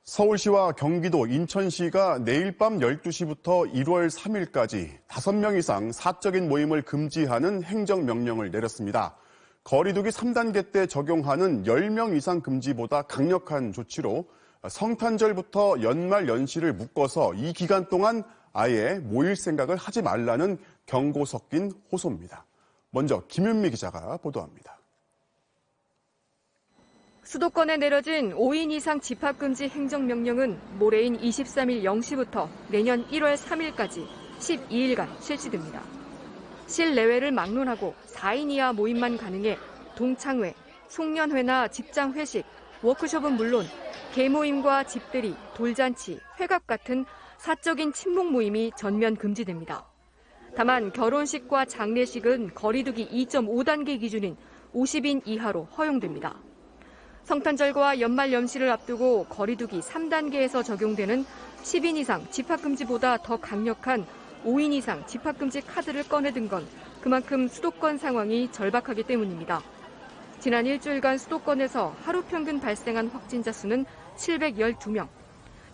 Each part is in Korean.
서울시와 경기도, 인천시가 내일 밤 12시부터 1월 3일까지 5명 이상 사적인 모임을 금지하는 행정명령을 내렸습니다. 거리두기 3단계 때 적용하는 10명 이상 금지보다 강력한 조치로 성탄절부터 연말 연시를 묶어서 이 기간 동안 아예 모일 생각을 하지 말라는 경고 섞인 호소입니다. 먼저 김윤미 기자가 보도합니다. 수도권에 내려진 5인 이상 집합금지 행정명령은 모레인 23일 0시부터 내년 1월 3일까지 12일간 실시됩니다. 실내외를 막론하고 4인 이하 모임만 가능해 동창회, 송년회나 직장회식, 워크숍은 물론 개모임과 집들이, 돌잔치, 회갑 같은 사적인 친목 모임이 전면 금지됩니다. 다만 결혼식과 장례식은 거리두기 2.5단계 기준인 50인 이하로 허용됩니다. 성탄절과 연말 연시를 앞두고 거리두기 3단계에서 적용되는 10인 이상 집합금지보다 더 강력한 5인 이상 집합금지 카드를 꺼내든 건 그만큼 수도권 상황이 절박하기 때문입니다. 지난 일주일간 수도권에서 하루 평균 발생한 확진자 수는 712명.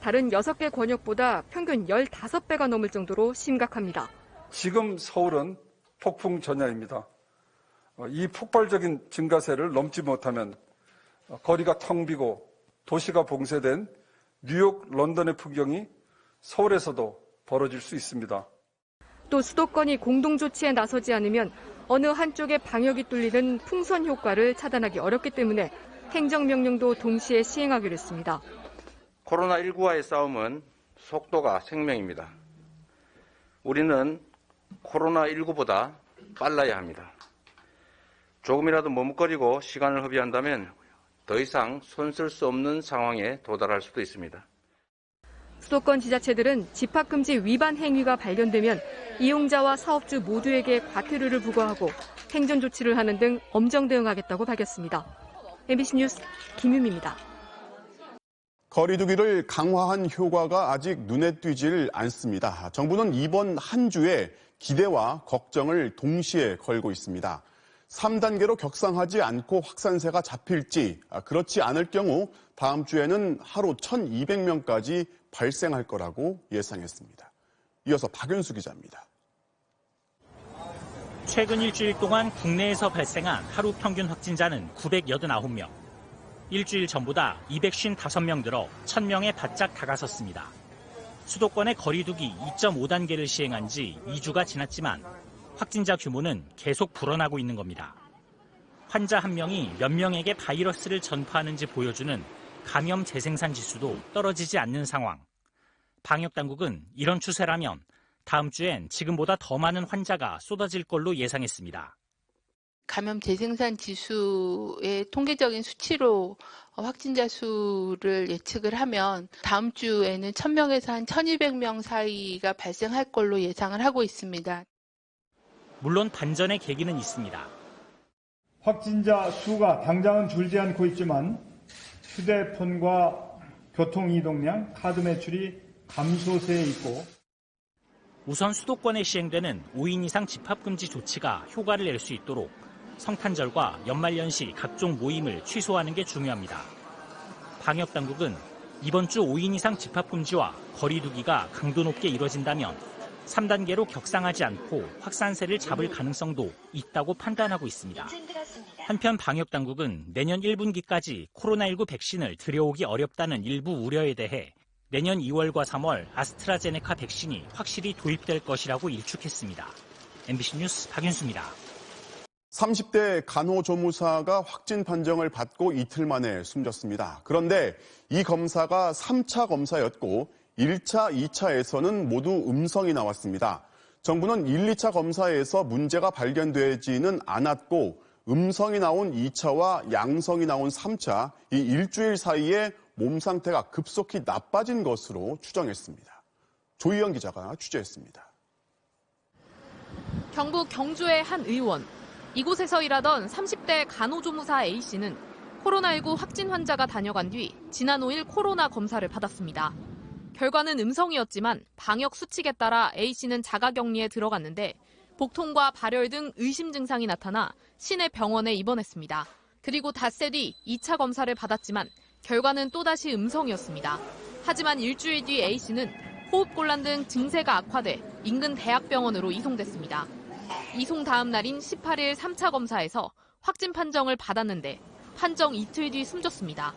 다른 6개 권역보다 평균 15배가 넘을 정도로 심각합니다. 지금 서울은 폭풍 전야입니다. 이 폭발적인 증가세를 넘지 못하면 거리가 텅 비고 도시가 봉쇄된 뉴욕, 런던의 풍경이 서울에서도 벌어질 수 있습니다. 또 수도권이 공동조치에 나서지 않으면 어느 한쪽의 방역이 뚫리는 풍선 효과를 차단하기 어렵기 때문에 행정명령도 동시에 시행하기로 했습니다. 코로나19와의 싸움은 속도가 생명입니다. 우리는 코로나19보다 빨라야 합니다. 조금이라도 머뭇거리고 시간을 허비한다면 더 이상 손쓸 수 없는 상황에 도달할 수도 있습니다. 수도권 지자체들은 집합금지 위반 행위가 발견되면 이용자와 사업주 모두에게 과태료를 부과하고 행정 조치를 하는 등 엄정 대응하겠다고 밝혔습니다. MBC 뉴스 김윤미입니다. 거리두기를 강화한 효과가 아직 눈에 띄질 않습니다. 정부는 이번 한 주에 기대와 걱정을 동시에 걸고 있습니다. 3단계로 격상하지 않고 확산세가 잡힐지, 그렇지 않을 경우 다음 주에는 하루 1,200명까지 발생할 거라고 예상했습니다. 이어서 박윤수 기자입니다. 최근 일주일 동안 국내에서 발생한 하루 평균 확진자는 989명. 일주일 전보다 255명 늘어 1,000명에 바짝 다가섰습니다. 수도권의 거리두기 2.5단계를 시행한 지 2주가 지났지만 확진자 규모는 계속 불어나고 있는 겁니다. 환자 한 명이 몇 명에게 바이러스를 전파하는지 보여주는 감염 재생산 지수도 떨어지지 않는 상황. 방역당국은 이런 추세라면 다음 주엔 지금보다 더 많은 환자가 쏟아질 걸로 예상했습니다. 감염 재생산 지수의 통계적인 수치로 확진자 수를 예측을 하면 다음 주에는 1,000명에서 한 1,200명 사이가 발생할 걸로 예상을 하고 있습니다. 물론 반전의 계기는 있습니다. 확진자 수가 당장은 줄지 않고 있지만 휴대폰과 교통이동량, 카드 매출이 감소세에 있고 우선 수도권에 시행되는 5인 이상 집합금지 조치가 효과를 낼 수 있도록 성탄절과 연말연시 각종 모임을 취소하는 게 중요합니다. 방역당국은 이번 주 5인 이상 집합금지와 거리두기가 강도 높게 이뤄진다면 3단계로 격상하지 않고 확산세를 잡을 가능성도 있다고 판단하고 있습니다. 한편 방역당국은 내년 1분기까지 코로나19 백신을 들여오기 어렵다는 일부 우려에 대해 내년 2월과 3월 아스트라제네카 백신이 확실히 도입될 것이라고 일축했습니다. MBC 뉴스 박윤수입니다. 30대 간호조무사가 확진 판정을 받고 이틀 만에 숨졌습니다. 그런데 이 검사가 3차 검사였고 1차, 2차에서는 모두 음성이 나왔습니다. 정부는 1, 2차 검사에서 문제가 발견되지는 않았고 음성이 나온 2차와 양성이 나온 3차, 이 일주일 사이에 몸 상태가 급속히 나빠진 것으로 추정했습니다. 조희영 기자가 취재했습니다. 경북 경주의 한 의원. 이곳에서 일하던 30대 간호조무사 A씨는 코로나19 확진 환자가 다녀간 뒤 지난 5일 코로나 검사를 받았습니다. 결과는 음성이었지만 방역 수칙에 따라 A씨는 자가격리에 들어갔는데 복통과 발열 등 의심 증상이 나타나 시내 병원에 입원했습니다. 그리고 닷새 뒤 2차 검사를 받았지만 결과는 또다시 음성이었습니다. 하지만 일주일 뒤 A씨는 호흡곤란 등 증세가 악화돼 인근 대학병원으로 이송됐습니다. 이송 다음 날인 18일 3차 검사에서 확진 판정을 받았는데 판정 이틀 뒤 숨졌습니다.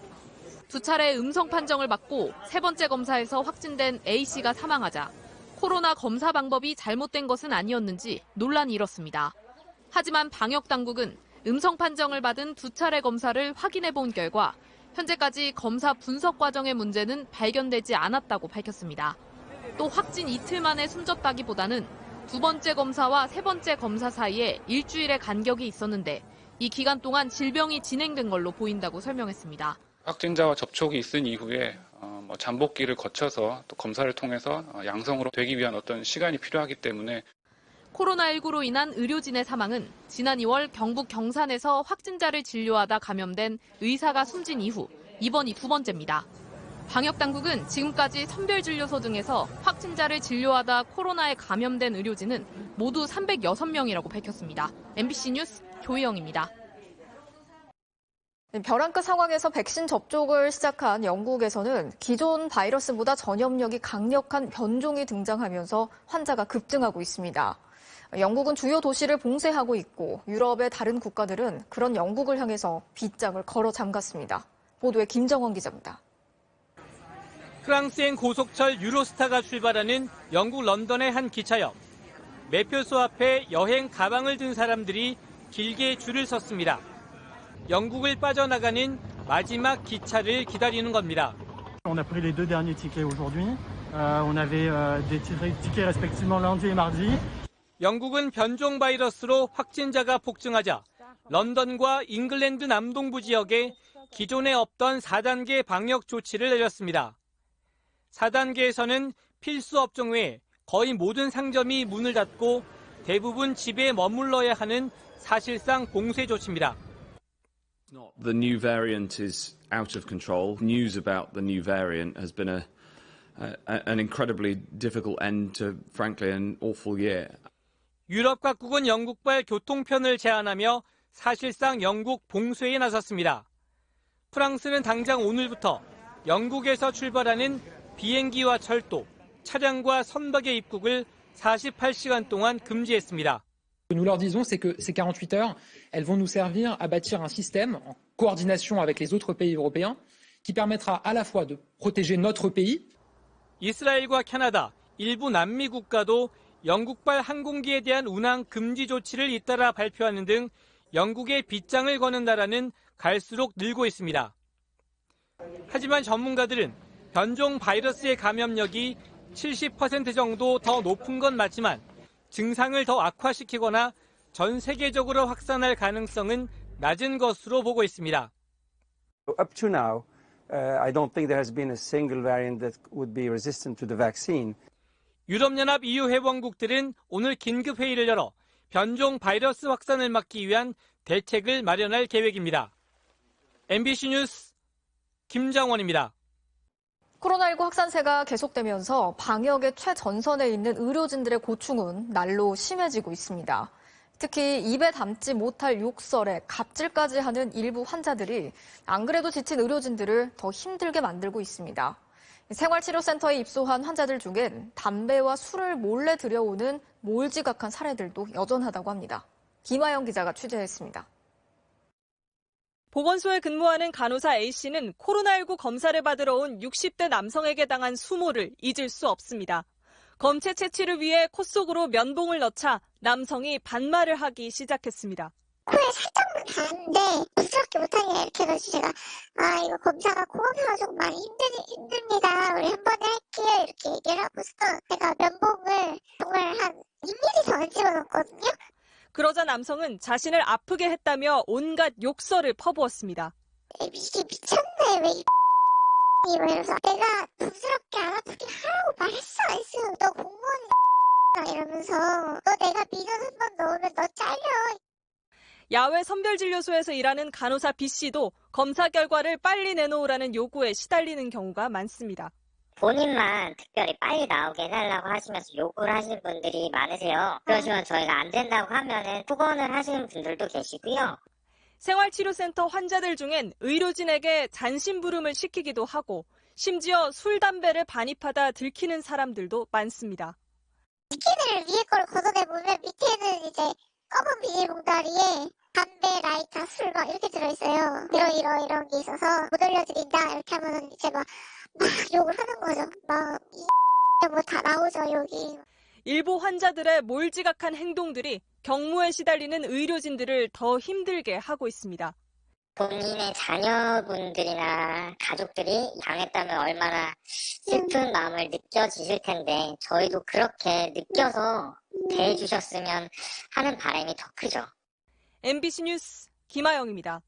두 차례 음성 판정을 받고 세 번째 검사에서 확진된 A씨가 사망하자 코로나 검사 방법이 잘못된 것은 아니었는지 논란이 일었습니다. 하지만 방역당국은 음성 판정을 받은 두 차례 검사를 확인해 본 결과 현재까지 검사 분석 과정의 문제는 발견되지 않았다고 밝혔습니다. 또 확진 이틀 만에 숨졌다기보다는 두 번째 검사와 세 번째 검사 사이에 일주일의 간격이 있었는데 이 기간 동안 질병이 진행된 걸로 보인다고 설명했습니다. 확진자와 접촉이 있은 이후에 잠복기를 거쳐서 또 검사를 통해서 양성으로 되기 위한 어떤 시간이 필요하기 때문에 코로나19로 인한 의료진의 사망은 지난 2월 경북 경산에서 확진자를 진료하다 감염된 의사가 숨진 이후 이번이 두 번째입니다. 방역당국은 지금까지 선별진료소 등에서 확진자를 진료하다 코로나에 감염된 의료진은 모두 306명이라고 밝혔습니다. MBC 뉴스 조희영입니다. 벼랑 끝 상황에서 백신 접종을 시작한 영국에서는 기존 바이러스보다 전염력이 강력한 변종이 등장하면서 환자가 급증하고 있습니다. 영국은 주요 도시를 봉쇄하고 있고 유럽의 다른 국가들은 그런 영국을 향해서 빗장을 걸어 잠갔습니다. 보도에 김정원 기자입니다. 프랑스행 고속철 유로스타가 출발하는 영국 런던의 한 기차역. 매표소 앞에 여행 가방을 든 사람들이 길게 줄을 섰습니다. 영국을 빠져나가는 마지막 기차를 기다리는 겁니다. On a pris les deux derniers tickets aujourd'hui. On avait des tickets respectivement lundi et mardi. 영국은 변종 바이러스로 확진자가 폭증하자 런던과 잉글랜드 남동부 지역에 기존에 없던 4단계 방역 조치를 내렸습니다. 4단계에서는 필수 업종 외에 거의 모든 상점이 문을 닫고 대부분 집에 머물러야 하는 사실상 봉쇄 조치입니다. The new variant is out of control. News about the new variant has been an incredibly difficult end to, frankly, an awful year. 유럽 각국은 영국발 교통편을 제한하며 사실상 영국 봉쇄에 나섰습니다. 프랑스는 당장 오늘부터 영국에서 출발하는 비행기와 철도, 차량과 선박의 입국을 48시간 동안 금지했습니다. Ce que nous leur disons, c'est que ces 48 heures, elles vont nous servir à bâtir un système en coordination avec les autres pays européens qui permettra à la fois de protéger notre pays. 이스라엘과 캐나다, 일부 남미 국가도 영국발 항공기에 대한 운항 금지 조치를 잇따라 발표하는 등 영국에 빗장을 거는다라는 갈수록 늘고 있습니다. 하지만 전문가들은 변종 바이러스의 감염력이 70% 정도 더 높은 건 맞지만 증상을 더 악화시키거나 전 세계적으로 확산할 가능성은 낮은 것으로 보고 있습니다. Up to now, I don't think there has been a single variant that would be resistant to the vaccine. 유럽연합 EU 회원국들은 오늘 긴급 회의를 열어 변종 바이러스 확산을 막기 위한 대책을 마련할 계획입니다. MBC 뉴스 김장원입니다. 코로나19 확산세가 계속되면서 방역의 최전선에 있는 의료진들의 고충은 날로 심해지고 있습니다. 특히 입에 담지 못할 욕설에 갑질까지 하는 일부 환자들이 안 그래도 지친 의료진들을 더 힘들게 만들고 있습니다. 생활치료센터에 입소한 환자들 중엔 담배와 술을 몰래 들여오는 몰지각한 사례들도 여전하다고 합니다. 김아영 기자가 취재했습니다. 보건소에 근무하는 간호사 A씨는 코로나19 검사를 받으러 온 60대 남성에게 당한 수모를 잊을 수 없습니다. 검체 채취를 위해 코 속으로 면봉을 넣자 남성이 반말을 하기 시작했습니다. 코에 살짝만 닿았는데 부스럽게 못하냐 이렇게 해가지고 제가 이거 검사가 코가 펴가지고 많이 힘듭니다. 우리 한 번에 할게요 이렇게 얘기를 하고서 제가 면봉을 정말 한 2mm 더 집어넣었거든요. 그러자 남성은 자신을 아프게 했다며 온갖 욕설을 퍼부었습니다. 이게 미쳤네 왜 이러면서 내가 부스럽게 안 아프게 하라고 말했어. 너 공무원이다 이러면서 너 내가 민원 한 번 넣으면 너 잘려. 야외 선별진료소에서 일하는 간호사 B씨도 검사 결과를 빨리 내놓으라는 요구에 시달리는 경우가 많습니다. 본인만 특별히 빨리 나오게 해달라고 하시면서 요구를 하시는 분들이 많으세요. 그러시면 저희가 안 된다고 하면은 폭언을 하시는 분들도 계시고요. 생활치료센터 환자들 중엔 의료진에게 잔심부름을 시키기도 하고 심지어 술, 담배를 반입하다 들키는 사람들도 많습니다. 치킨을 위에 걸 걷어내보면 밑에는 이제 검은 비닐봉다리에 담배, 라이터, 술 막 이렇게 들어있어요. 이런 게 있어서 못 올려드린다 이렇게 하면 이제 막 욕을 하는 거죠. 막 뭐 다 나오죠 욕이. 일부 환자들의 몰지각한 행동들이 경무에 시달리는 의료진들을 더 힘들게 하고 있습니다. 본인의 자녀분들이나 가족들이 당했다면 얼마나 슬픈 마음을 느껴지실 텐데 저희도 그렇게 느껴서 대해주셨으면 하는 바람이 더 크죠. MBC 뉴스 김아영입니다.